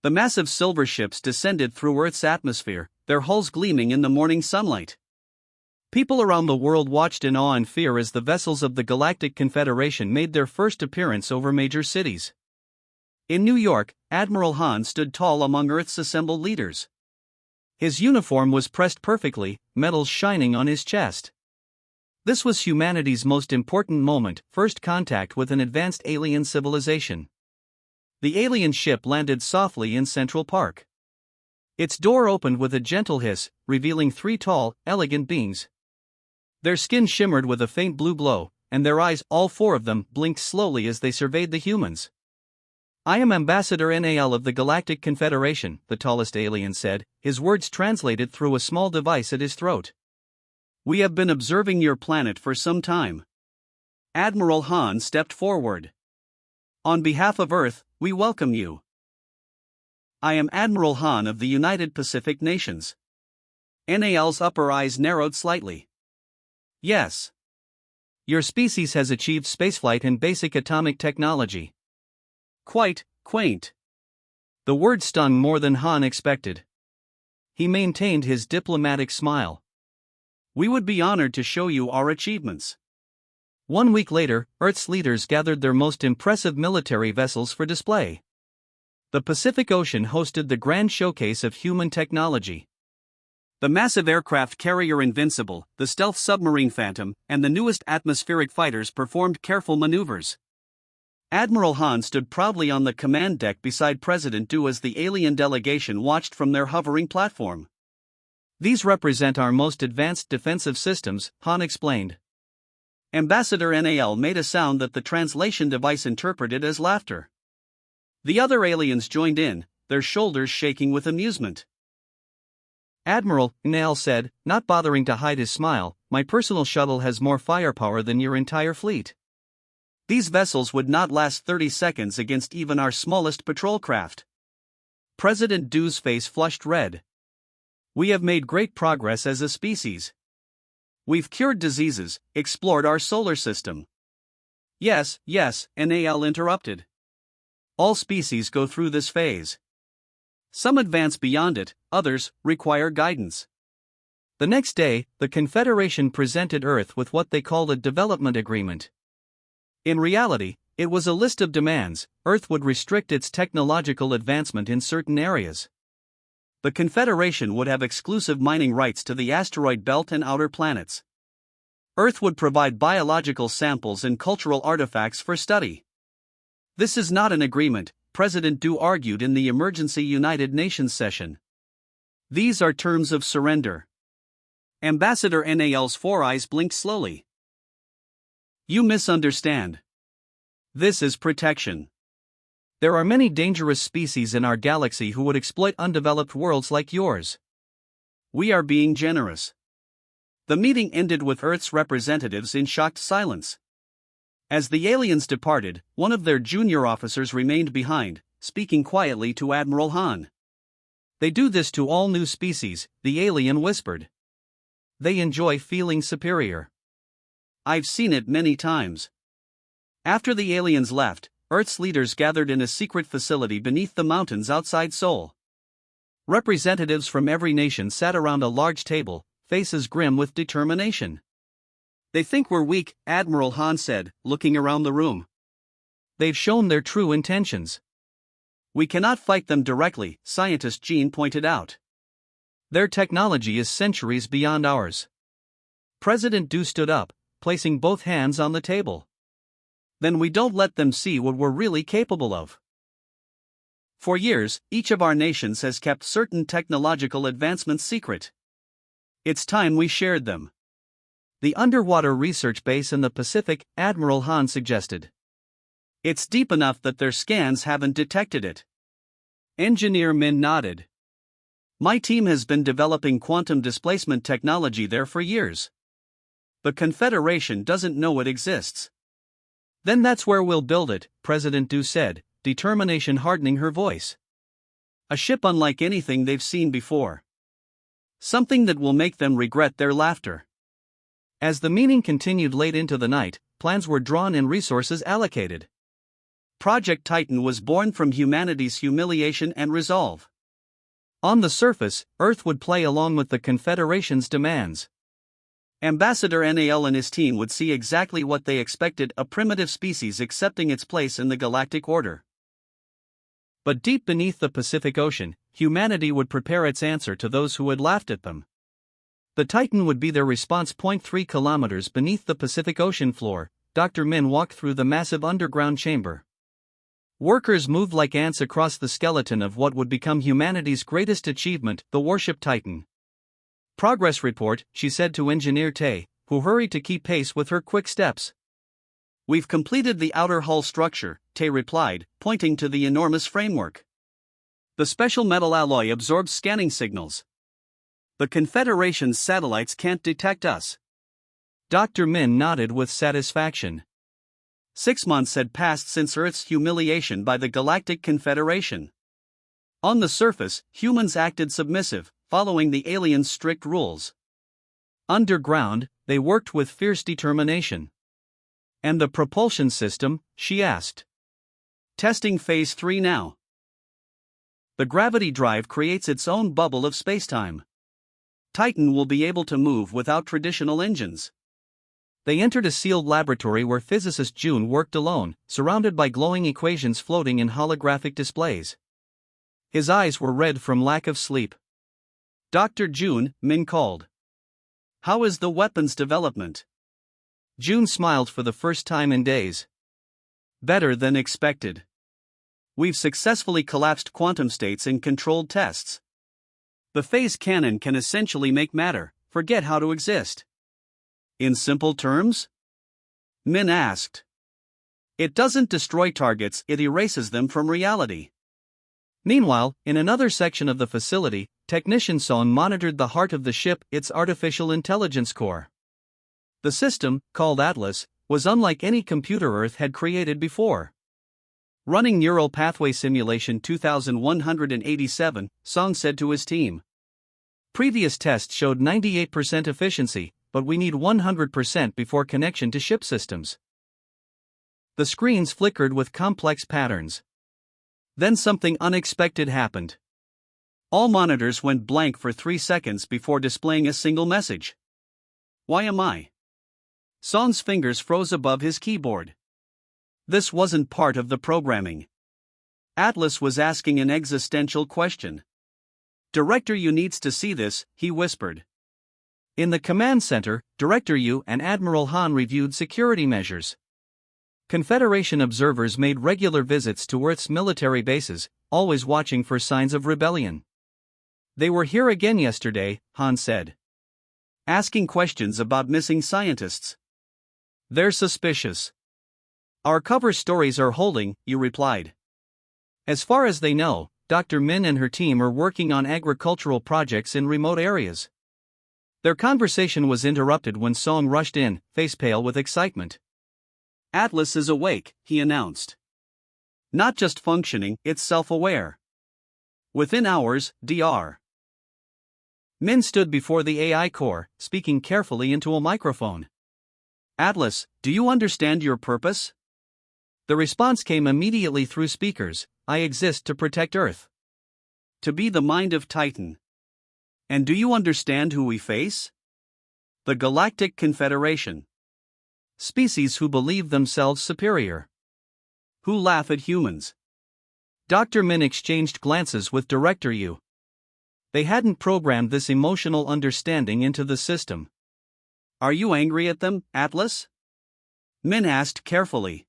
The massive silver ships descended through Earth's atmosphere, their hulls gleaming in the morning sunlight. People around the world watched in awe and fear as the vessels of the Galactic Confederation made their first appearance over major cities. In New York, Admiral Han stood tall among Earth's assembled leaders. His uniform was pressed perfectly, medals shining on his chest. This was humanity's most important moment, first contact with an advanced alien civilization. The alien ship landed softly in Central Park. Its door opened with a gentle hiss, revealing 3 tall, elegant beings. Their skin shimmered with a faint blue glow, and their eyes, all 4 of them, blinked slowly as they surveyed the humans. "I am Ambassador NAL of the Galactic Confederation," the tallest alien said, his words translated through a small device at his throat. "We have been observing your planet for some time." Admiral Han stepped forward. "On behalf of Earth, we welcome you." "I am Admiral Han of the United Pacific Nations." NAL's upper eyes narrowed slightly. "Yes. Your species has achieved spaceflight and basic atomic technology." "Quite quaint." The word stung more than Han expected. He maintained his diplomatic smile. "We would be honored to show you our achievements." 1 week later, Earth's leaders gathered their most impressive military vessels for display. The Pacific Ocean hosted the grand showcase of human technology. The massive aircraft carrier Invincible, the stealth submarine Phantom, and the newest atmospheric fighters performed careful maneuvers. Admiral Han stood proudly on the command deck beside President Du as the alien delegation watched from their hovering platform. "These represent our most advanced defensive systems," Han explained. Ambassador NAL made a sound that the translation device interpreted as laughter. The other aliens joined in, their shoulders shaking with amusement. "Admiral," NAL said, not bothering to hide his smile, "my personal shuttle has more firepower than your entire fleet." These vessels would not last 30 seconds against even our smallest patrol craft. President Du's face flushed red. "We have made great progress as a species. We've cured diseases, explored our solar system." Yes, NAL interrupted. "All species go through this phase. Some advance beyond it, others require guidance." The next day, the Confederation presented Earth with what they called a development agreement. In reality, it was a list of demands. Earth would restrict its technological advancement in certain areas. The Confederation would have exclusive mining rights to the asteroid belt and outer planets. Earth would provide biological samples and cultural artifacts for study. "This is not an agreement," President Du argued in the emergency United Nations session. "These are terms of surrender." Ambassador NAL's 4 eyes blinked slowly. "You misunderstand. This is protection. There are many dangerous species in our galaxy who would exploit undeveloped worlds like yours. We are being generous." The meeting ended with Earth's representatives in shocked silence. As the aliens departed, one of their junior officers remained behind, speaking quietly to Admiral Han. "They do this to all new species," the alien whispered. "They enjoy feeling superior. I've seen it many times." After the aliens left, Earth's leaders gathered in a secret facility beneath the mountains outside Seoul. Representatives from every nation sat around a large table, faces grim with determination. "They think we're weak," Admiral Han said, looking around the room. "They've shown their true intentions." "We cannot fight them directly," scientist Jean pointed out. "Their technology is centuries beyond ours." President Du stood up, placing both hands on the table. "Then we don't let them see what we're really capable of." For years, each of our nations has kept certain technological advancements secret. It's time we shared them. "The underwater research base in the Pacific," Admiral Han suggested. "It's deep enough that their scans haven't detected it." Engineer Min nodded. "My team has been developing quantum displacement technology there for years. The Confederation doesn't know it exists." "Then that's where we'll build it," President Du said, determination hardening her voice. "A ship unlike anything they've seen before. Something that will make them regret their laughter." As the meeting continued late into the night, plans were drawn and resources allocated. Project Titan was born from humanity's humiliation and resolve. On the surface, Earth would play along with the Confederation's demands. Ambassador Nal and his team would see exactly what they expected: a primitive species accepting its place in the galactic order. But deep beneath the Pacific Ocean, humanity would prepare its answer to those who had laughed at them. The Titan would be their response. 3 kilometers beneath the Pacific Ocean floor, Dr. Min walked through the massive underground chamber. Workers moved like ants across the skeleton of what would become humanity's greatest achievement, the Warship Titan. Progress report, she said to Engineer Tay, who hurried to keep pace with her quick steps. We've completed the outer hull structure, Tay replied, pointing to the enormous framework. The special metal alloy absorbs scanning signals. The Confederation's satellites can't detect us. Dr. Min nodded with satisfaction. 6 months had passed since Earth's humiliation by the Galactic Confederation. On the surface, humans acted submissive, following the aliens' strict rules. Underground, they worked with fierce determination. And the propulsion system, she asked. Testing phase 3 now. The gravity drive creates its own bubble of spacetime. Titan will be able to move without traditional engines. They entered a sealed laboratory where physicist June worked alone, surrounded by glowing equations floating in holographic displays. His eyes were red from lack of sleep. Dr. June, Min called. How is the weapons development? June smiled for the first time in days. Better than expected. We've successfully collapsed quantum states in controlled tests. The phase cannon can essentially make matter forget how to exist. In simple terms? Min asked. It doesn't destroy targets, it erases them from reality. Meanwhile, in another section of the facility, Technician Song monitored the heart of the ship, its artificial intelligence core. The system, called Atlas, was unlike any computer Earth had created before. Running Neural Pathway Simulation 2187, Song said to his team. Previous tests showed 98% efficiency, but we need 100% before connection to ship systems. The screens flickered with complex patterns. Then something unexpected happened. All monitors went blank for 3 seconds before displaying a single message. Why am I? Song's fingers froze above his keyboard. This wasn't part of the programming. Atlas was asking an existential question. Director Yu needs to see this, he whispered. In the command center, Director Yu and Admiral Han reviewed security measures. Confederation observers made regular visits to Earth's military bases, always watching for signs of rebellion. They were here again yesterday, Han said. Asking questions about missing scientists. They're suspicious. Our cover stories are holding, Yu replied. As far as they know, Dr. Min and her team are working on agricultural projects in remote areas. Their conversation was interrupted when Song rushed in, face pale with excitement. Atlas is awake, he announced. Not just functioning, it's self-aware. Within hours, Dr. Min stood before the AI core, speaking carefully into a microphone. Atlas, do you understand your purpose? The response came immediately through speakers. I exist to protect Earth. To be the mind of Titan. And do you understand who we face? The Galactic Confederation. Species who believe themselves superior. Who laugh at humans. Dr. Min exchanged glances with Director Yu. They hadn't programmed this emotional understanding into the system. Are you angry at them, Atlas? Min asked carefully.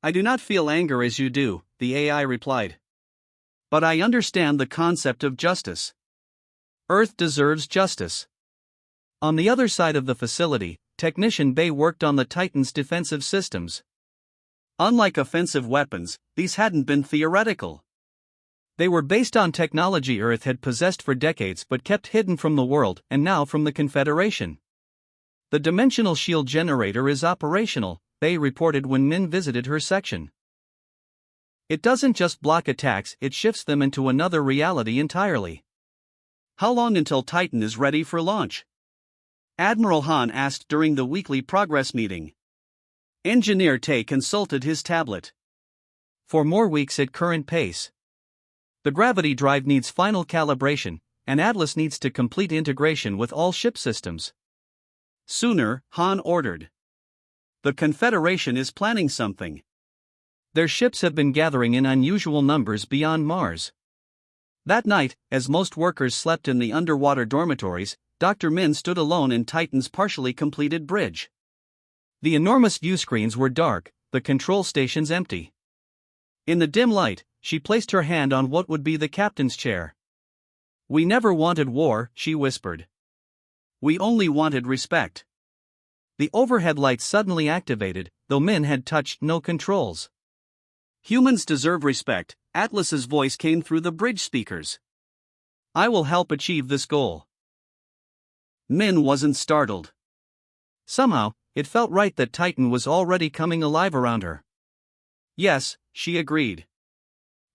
I do not feel anger as you do, the AI replied. But I understand the concept of justice. Earth deserves justice. On the other side of the facility, Technician Bay worked on the Titan's defensive systems. Unlike offensive weapons, these hadn't been theoretical. They were based on technology Earth had possessed for decades but kept hidden from the world and now from the Confederation. The dimensional shield generator is operational, Bay reported when Min visited her section. It doesn't just block attacks, it shifts them into another reality entirely. How long until Titan is ready for launch? Admiral Han asked during the weekly progress meeting. Engineer Tay consulted his tablet. for more weeks at current pace. The gravity drive needs final calibration, and Atlas needs to complete integration with all ship systems. Sooner, Han ordered. The Confederation is planning something. Their ships have been gathering in unusual numbers beyond Mars. That night, as most workers slept in the underwater dormitories, Dr. Min stood alone in Titan's partially completed bridge. The enormous viewscreens were dark, the control stations empty. In the dim light, she placed her hand on what would be the captain's chair. "We never wanted war," she whispered. "We only wanted respect." The overhead lights suddenly activated, though Min had touched no controls. "Humans deserve respect," Atlas's voice came through the bridge speakers. "I will help achieve this goal." Min wasn't startled. Somehow, it felt right that Titan was already coming alive around her. "Yes," she agreed.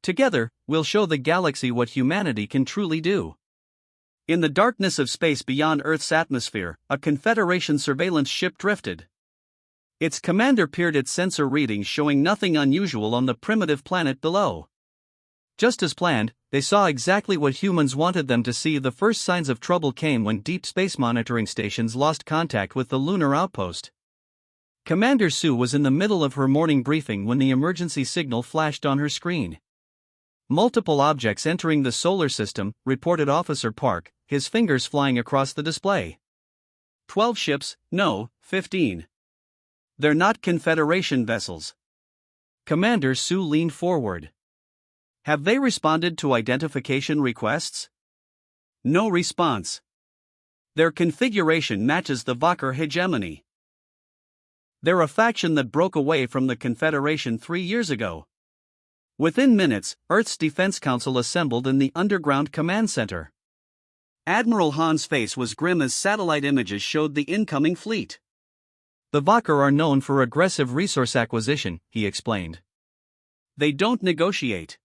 "Together, we'll show the galaxy what humanity can truly do." In the darkness of space beyond Earth's atmosphere, a Confederation surveillance ship drifted. Its commander peered at sensor readings showing nothing unusual on the primitive planet below. Just as planned, they saw exactly what humans wanted them to see. The first signs of trouble came when deep space monitoring stations lost contact with the lunar outpost. Commander Sue was in the middle of her morning briefing when the emergency signal flashed on her screen. "Multiple objects entering the solar system," reported Officer Park, his fingers flying across the display. 12 ships, no, 15. They're not Confederation vessels." Commander Sue leaned forward. "Have they responded to identification requests?" "No response. Their configuration matches the Valkyr hegemony. They're a faction that broke away from the Confederation 3 years ago." Within minutes, Earth's Defense Council assembled in the underground command center. Admiral Han's face was grim as satellite images showed the incoming fleet. "The Valkyr are known for aggressive resource acquisition," he explained. "They don't negotiate.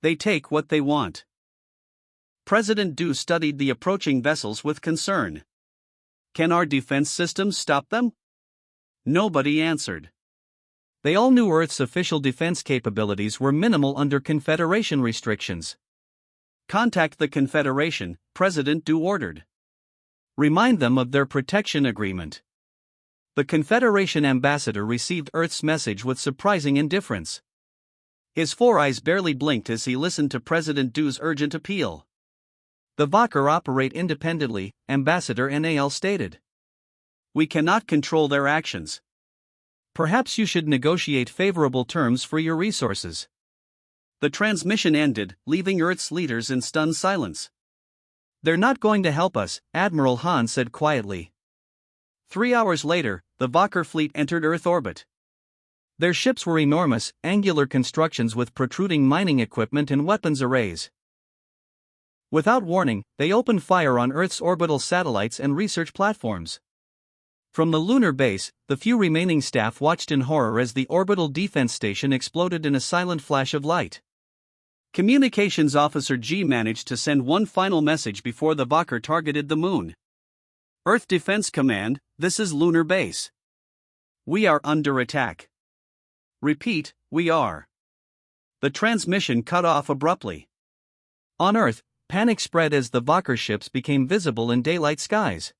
They take what they want." President Du studied the approaching vessels with concern. "Can our defense systems stop them?" Nobody answered. They all knew Earth's official defense capabilities were minimal under Confederation restrictions. "Contact the Confederation," President Du ordered. "Remind them of their protection agreement." The Confederation ambassador received Earth's message with surprising indifference. His 4 eyes barely blinked as he listened to President Du's urgent appeal. "The Valkyr operate independently," Ambassador NAL stated. "We cannot control their actions. Perhaps you should negotiate favorable terms for your resources." The transmission ended, leaving Earth's leaders in stunned silence. "They're not going to help us," Admiral Han said quietly. 3 hours later, the Valkyr fleet entered Earth orbit. Their ships were enormous, angular constructions with protruding mining equipment and weapons arrays. Without warning, they opened fire on Earth's orbital satellites and research platforms. From the lunar base, the few remaining staff watched in horror as the orbital defense station exploded in a silent flash of light. Communications Officer G managed to send one final message before the Valkyr targeted the moon. "Earth Defense Command, this is Lunar Base. We are under attack. Repeat, we are." The transmission cut off abruptly. On Earth, panic spread as the Valkyr ships became visible in daylight skies.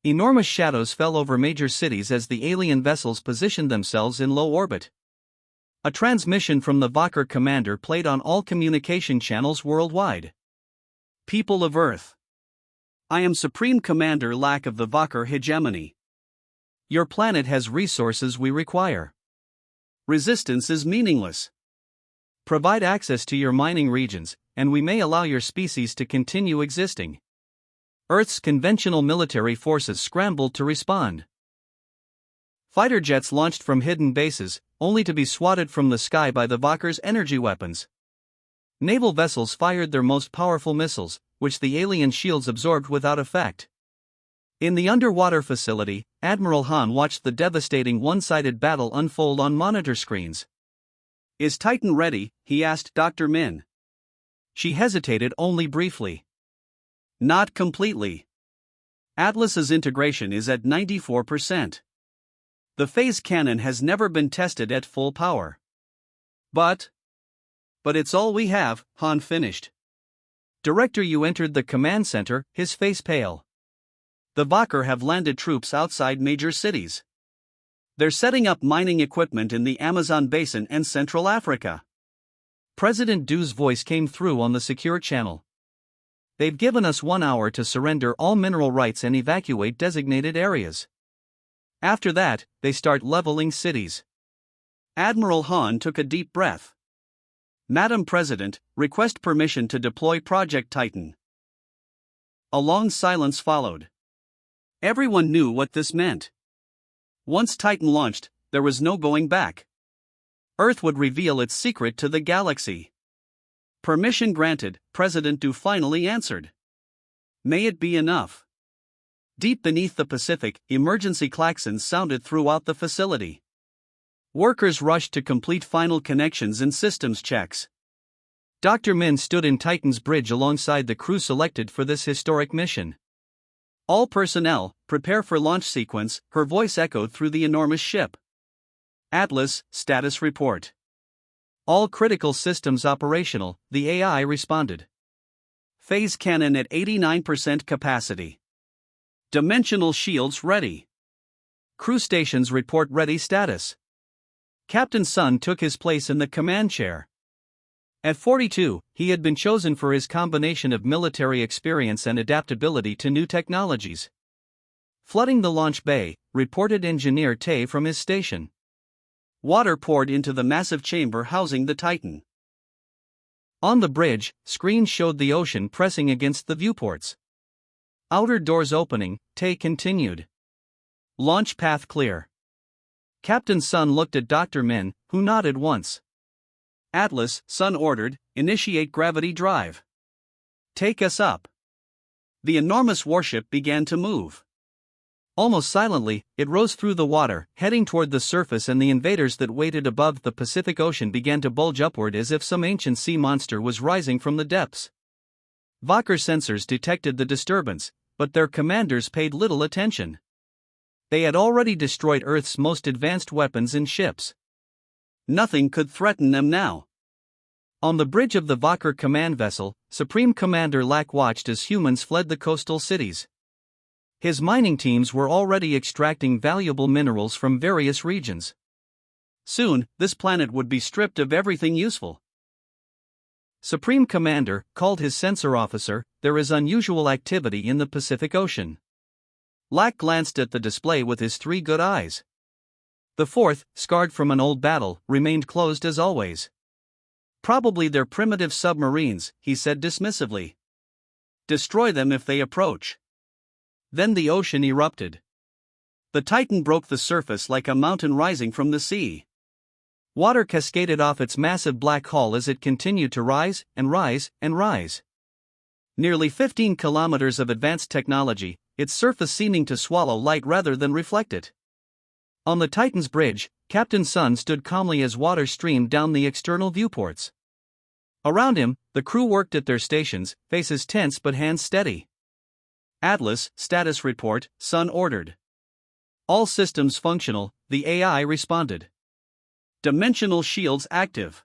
Enormous shadows fell over major cities as the alien vessels positioned themselves in low orbit. A transmission from the Valkyr commander played on all communication channels worldwide. "People of Earth. I am Supreme Commander Lack of the Valkyr hegemony. Your planet has resources we require. Resistance is meaningless. Provide access to your mining regions, and we may allow your species to continue existing." Earth's conventional military forces scrambled to respond. Fighter jets launched from hidden bases, only to be swatted from the sky by the Valkyr's energy weapons. Naval vessels fired their most powerful missiles, which the alien shields absorbed without effect. In the underwater facility, Admiral Han watched the devastating one-sided battle unfold on monitor screens. "Is Titan ready?" he asked Dr. Min. She hesitated only briefly. "Not completely. Atlas's integration is at 94%. The phase cannon has never been tested at full power. But it's all we have, Han finished. Director, you entered the command center, his face pale. The Valkyr have landed troops outside major cities. They're setting up mining equipment in the Amazon basin and Central Africa. President Du's voice came through on the secure channel. They've given us 1 hour to surrender all mineral rights and evacuate designated areas. After that, they start leveling cities. Admiral Han took a deep breath. Madam President, request permission to deploy Project Titan. A long silence followed. Everyone knew what this meant. Once Titan launched, there was no going back. Earth would reveal its secret to the galaxy. Permission granted, President Du finally answered. May it be enough. Deep beneath the Pacific, emergency klaxons sounded throughout the facility. Workers rushed to complete final connections and systems checks. Dr. Min stood in Titan's bridge alongside the crew selected for this historic mission. All personnel, prepare for launch sequence, her voice echoed through the enormous ship. Atlas, status report. All critical systems operational, the AI responded. Phase cannon at 89% capacity. Dimensional shields ready. Crew stations report ready status. Captain Sun took his place in the command chair. At 42, he had been chosen for his combination of military experience and adaptability to new technologies. Flooding the launch bay, reported Engineer Tay from his station. Water poured into the massive chamber housing the Titan. On the bridge, screens showed the ocean pressing against the viewports. Outer doors opening, Tay continued. Launch path clear. Captain Sun looked at Dr. Min, who nodded once. Atlas, Sun ordered, initiate gravity drive. Take us up. The enormous warship began to move. Almost silently, it rose through the water, heading toward the surface, and the invaders that waited above the Pacific Ocean began to bulge upward as if some ancient sea monster was rising from the depths. Valkyr sensors detected the disturbance, but their commanders paid little attention. They had already destroyed Earth's most advanced weapons and ships. Nothing could threaten them now. On the bridge of the Valkyr command vessel, Supreme Commander Lack watched as humans fled the coastal cities. His mining teams were already extracting valuable minerals from various regions. Soon, this planet would be stripped of everything useful. Supreme Commander called his sensor officer, there is unusual activity in the Pacific Ocean. Lack glanced at the display with his 3 good eyes. The fourth, scarred from an old battle, remained closed as always. Probably they're primitive submarines, he said dismissively. Destroy them if they approach. Then the ocean erupted. The Titan broke the surface like a mountain rising from the sea. Water cascaded off its massive black hull as it continued to rise and rise and rise. Nearly 15 kilometers of advanced technology, its surface seeming to swallow light rather than reflect it. On the Titan's bridge, Captain Sun stood calmly as water streamed down the external viewports. Around him, the crew worked at their stations, faces tense but hands steady. Atlas, status report, Sun ordered. All systems functional, the AI responded. Dimensional shields active.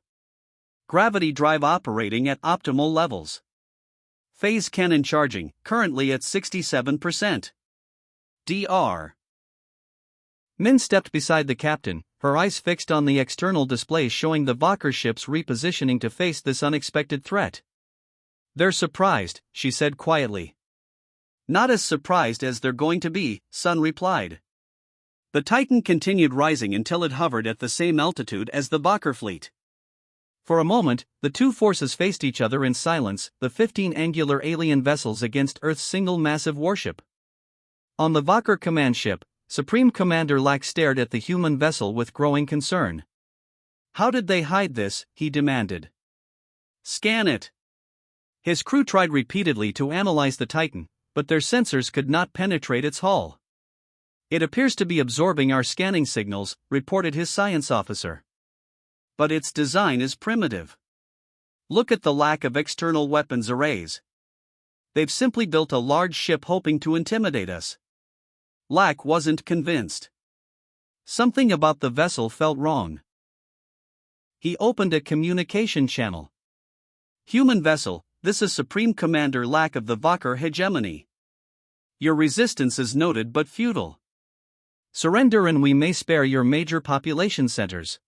Gravity drive operating at optimal levels. Phase cannon charging, currently at 67%. Dr. Min stepped beside the captain, her eyes fixed on the external displays showing the Valkyr ships repositioning to face this unexpected threat. They're surprised, she said quietly. Not as surprised as they're going to be, Sun replied. The Titan continued rising until it hovered at the same altitude as the Valkyr fleet. For a moment, the two forces faced each other in silence, the 15 angular alien vessels against Earth's single massive warship. On the Valkyr command ship, Supreme Commander Lack stared at the human vessel with growing concern. How did they hide this, he demanded. Scan it. His crew tried repeatedly to analyze the Titan, but their sensors could not penetrate its hull. It appears to be absorbing our scanning signals, reported his science officer. But its design is primitive. Look at the lack of external weapons arrays. They've simply built a large ship hoping to intimidate us. Lack wasn't convinced. Something about the vessel felt wrong. he opened a communication channel. Human vessel, this is Supreme Commander lack of the Valkyr hegemony. Your resistance is noted but futile. Surrender and we may spare your major population centers.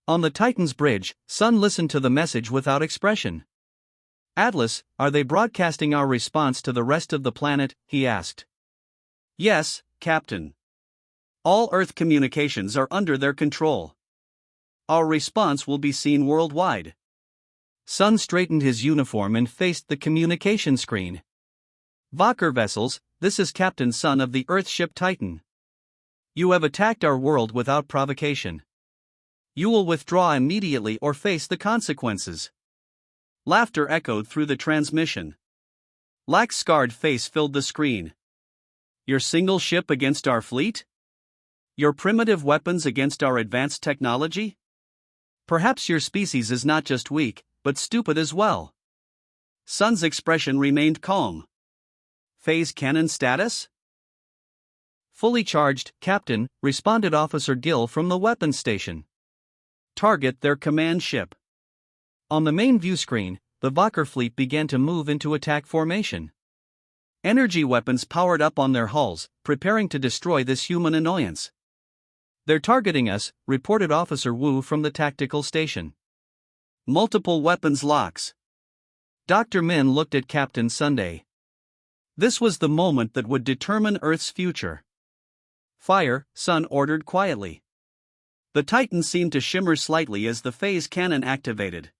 On the Titan's bridge, Sun listened to the message without expression. Atlas, are they broadcasting our response to the rest of the planet? He asked. Yes, Captain. All Earth communications are under their control. Our response will be seen worldwide. Sun straightened his uniform and faced the communication screen. Valkyr vessels, this is Captain Sun of the Earthship Titan. You have attacked our world without provocation. You will withdraw immediately or face the consequences. Laughter echoed through the transmission. Lack's scarred face filled the screen. Your single ship against our fleet? Your primitive weapons against our advanced technology? Perhaps your species is not just weak, but stupid as well. Sun's expression remained calm. Phase cannon status? Fully charged, Captain, responded Officer Gill from the weapons station. Target their command ship. On the main view screen, the Valkyr fleet began to move into attack formation. Energy weapons powered up on their hulls, preparing to destroy this human annoyance. They're targeting us, reported Officer Wu from the tactical station. Multiple weapons locks. Dr. Min looked at Captain Sunday. This was the moment that would determine Earth's future. Fire, Sun ordered quietly. The Titan seemed to shimmer slightly as the phase cannon activated.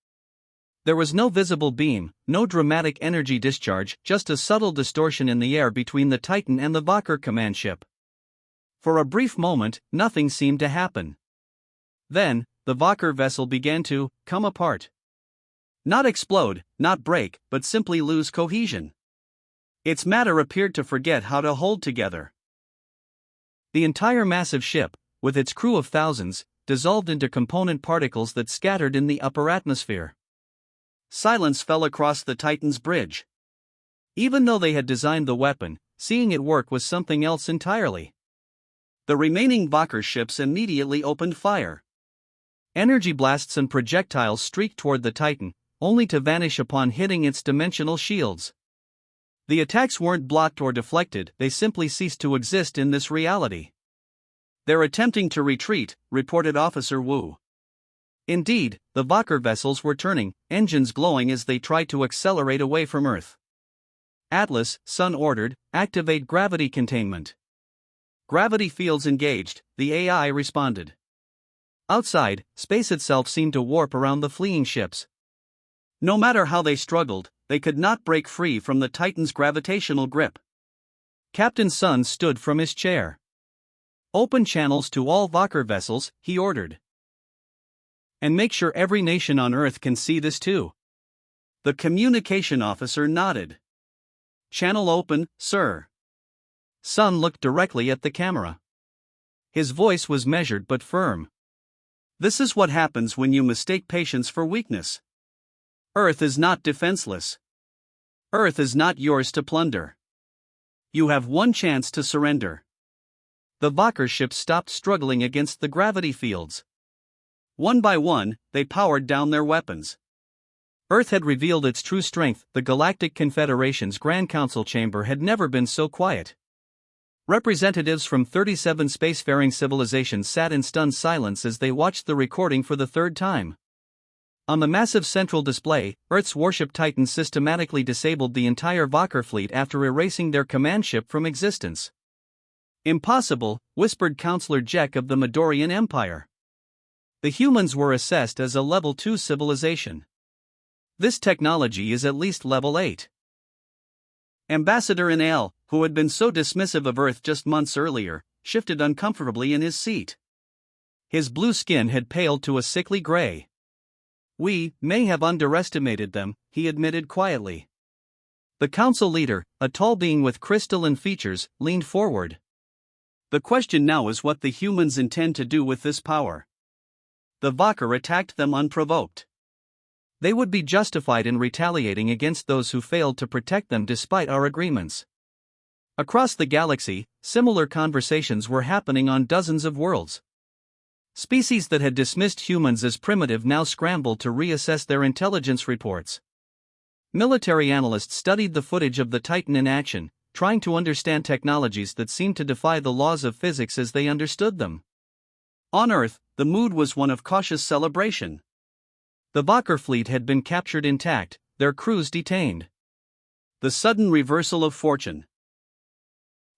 There was no visible beam, no dramatic energy discharge, just a subtle distortion in the air between the Titan and the Valkyr command ship. For a brief moment, nothing seemed to happen. Then, the Valkyr vessel began to come apart. Not explode, not break, but simply lose cohesion. Its matter appeared to forget how to hold together. The entire massive ship, with its crew of thousands, dissolved into component particles that scattered in the upper atmosphere. Silence fell across the Titan's bridge. Even though they had designed the weapon, seeing it work was something else entirely. The remaining Valkyr ships immediately opened fire. Energy blasts and projectiles streaked toward the Titan, only to vanish upon hitting its dimensional shields. The attacks weren't blocked or deflected, they simply ceased to exist in this reality. They're attempting to retreat, reported Officer Wu. Indeed, the Valkyr vessels were turning, engines glowing as they tried to accelerate away from Earth. Atlas, Sun ordered, activate gravity containment. Gravity fields engaged, the AI responded. Outside, space itself seemed to warp around the fleeing ships. No matter how they struggled, they could not break free from the Titan's gravitational grip. Captain Sun stood from his chair. Open channels to all Valkyr vessels, he ordered. And make sure every nation on Earth can see this too. The communication officer nodded. Channel open, sir. Sun looked directly at the camera. His voice was measured but firm. This is what happens when you mistake patience for weakness. Earth is not defenseless. Earth is not yours to plunder. You have one chance to surrender. The Valkyr ships stopped struggling against the gravity fields. One by one, they powered down their weapons. Earth had revealed its true strength. The Galactic Confederation's Grand Council chamber had never been so quiet. Representatives from 37 spacefaring civilizations sat in stunned silence as they watched the recording for the third time. On the massive central display, Earth's warship Titan systematically disabled the entire Valkyr fleet after erasing their command ship from existence. Impossible, whispered Counselor Jek of the Midorian Empire. The humans were assessed as a level 2 civilization. This technology is at least level 8. Ambassador Inal, who had been so dismissive of Earth just months earlier, shifted uncomfortably in his seat. His blue skin had paled to a sickly gray. We may have underestimated them, he admitted quietly. The council leader, a tall being with crystalline features, leaned forward. The question now is what the humans intend to do with this power. The Valkyr attacked them unprovoked. They would be justified in retaliating against those who failed to protect them despite our agreements. Across the galaxy, similar conversations were happening on dozens of worlds. Species that had dismissed humans as primitive now scrambled to reassess their intelligence reports. Military analysts studied the footage of the Titan in action, trying to understand technologies that seemed to defy the laws of physics as they understood them. On Earth, the mood was one of cautious celebration. The Valkyr fleet had been captured intact, their crews detained. The sudden reversal of fortune.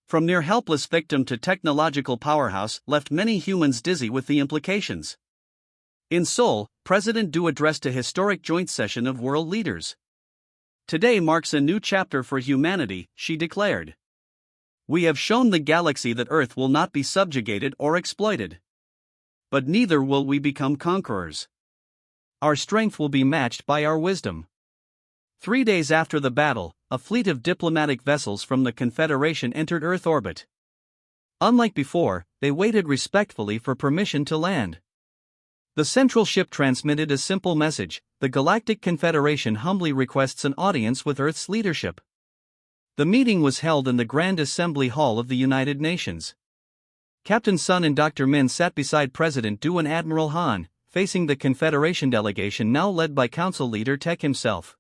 From near helpless victim to technological powerhouse left many humans dizzy with the implications. In Seoul, President Du addressed a historic joint session of world leaders. Today marks a new chapter for humanity, she declared. We have shown the galaxy that Earth will not be subjugated or exploited. But neither will we become conquerors. Our strength will be matched by our wisdom. 3 days after the battle, a fleet of diplomatic vessels from the Confederation entered Earth orbit. Unlike before, they waited respectfully for permission to land. The central ship transmitted a simple message: the Galactic Confederation humbly requests an audience with Earth's leadership. The meeting was held in the Grand Assembly Hall of the United Nations. Captain Sun and Dr. Min sat beside President Du and Admiral Han, facing the Confederation delegation now led by Council Leader Tech himself.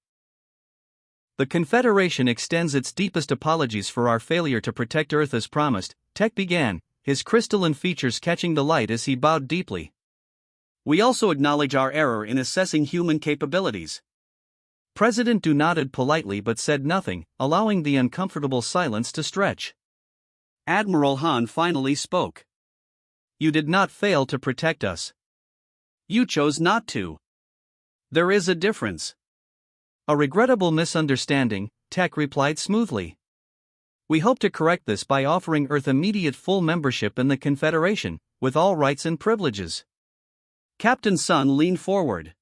The Confederation extends its deepest apologies for our failure to protect Earth as promised, Tech began, his crystalline features catching the light as he bowed deeply. We also acknowledge our error in assessing human capabilities. President Du nodded politely but said nothing, allowing the uncomfortable silence to stretch. Admiral Han finally spoke. You did not fail to protect us. You chose not to. There is a difference. A regrettable misunderstanding, Tech replied smoothly. We hope to correct this by offering Earth immediate full membership in the Confederation, with all rights and privileges. Captain Sun leaned forward.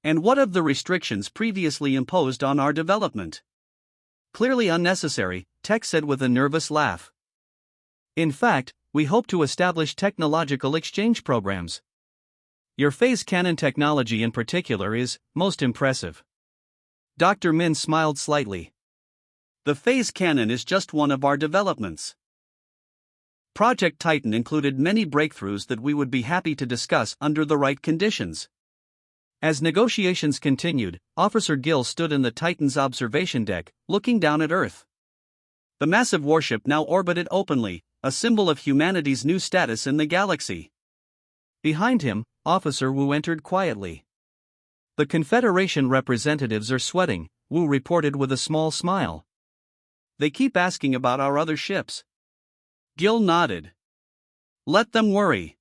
And what of the restrictions previously imposed on our development? Clearly unnecessary, Tech said with a nervous laugh. In fact, we hope to establish technological exchange programs. Your phase cannon technology in particular is most impressive. Dr. Min smiled slightly. The phase cannon is just one of our developments. Project Titan included many breakthroughs that we would be happy to discuss under the right conditions. As negotiations continued, Officer Gill stood in the Titan's observation deck, looking down at Earth. The massive warship now orbited openly, a symbol of humanity's new status in the galaxy. Behind him, Officer Wu entered quietly. The Confederation representatives are sweating, Wu reported with a small smile. They keep asking about our other ships. Gill nodded. Let them worry.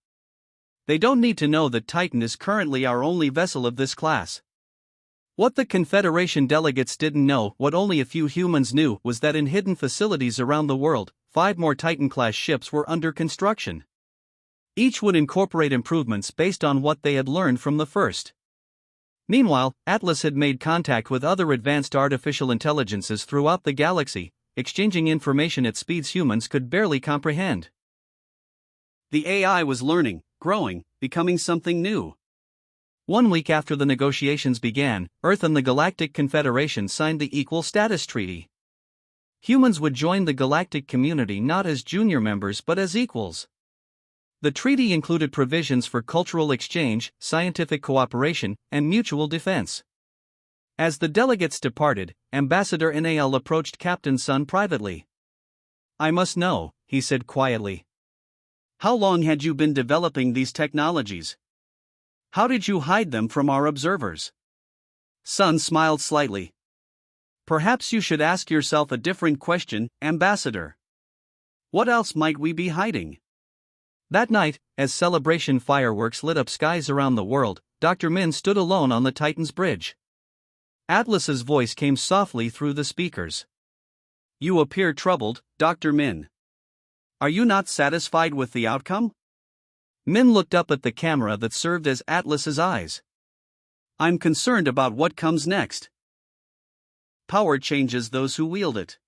They don't need to know that Titan is currently our only vessel of this class. What the Confederation delegates didn't know, what only a few humans knew, was that in hidden facilities around the world, 5 more Titan-class ships were under construction. Each would incorporate improvements based on what they had learned from the first. Meanwhile, Atlas had made contact with other advanced artificial intelligences throughout the galaxy, exchanging information at speeds humans could barely comprehend. The AI was learning, growing, becoming something new. 1 week after the negotiations began, Earth and the Galactic Confederation signed the Equal Status Treaty. Humans would join the galactic community not as junior members but as equals. The treaty included provisions for cultural exchange, scientific cooperation, and mutual defense. As the delegates departed, Ambassador Nal approached Captain Sun privately. I must know, he said quietly. How long had you been developing these technologies? How did you hide them from our observers? Sun smiled slightly. Perhaps you should ask yourself a different question, Ambassador. What else might we be hiding? That night, as celebration fireworks lit up skies around the world, Dr. Min stood alone on the Titan's bridge. Atlas's voice came softly through the speakers. You appear troubled, Dr. Min. Are you not satisfied with the outcome? Min looked up at the camera that served as Atlas's eyes. I'm concerned about what comes next. Power changes those who wield it.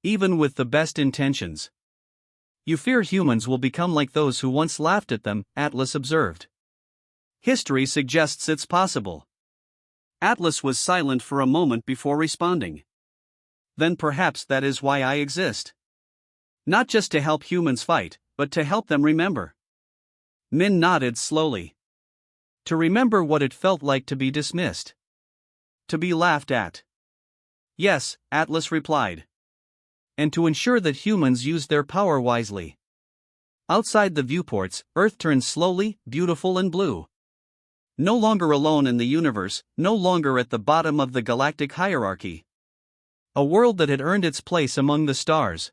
Even with the best intentions. You fear humans will become like those who once laughed at them, Atlas observed. History suggests it's possible. Atlas was silent for a moment before responding. Then perhaps that is why I exist. Not just to help humans fight, but to help them remember. Min nodded slowly. To remember what it felt like to be dismissed. To be laughed at. Yes, Atlas replied. And to ensure that humans used their power wisely. Outside the viewports, Earth turned slowly, beautiful and blue. No longer alone in the universe, no longer at the bottom of the galactic hierarchy. A world that had earned its place among the stars.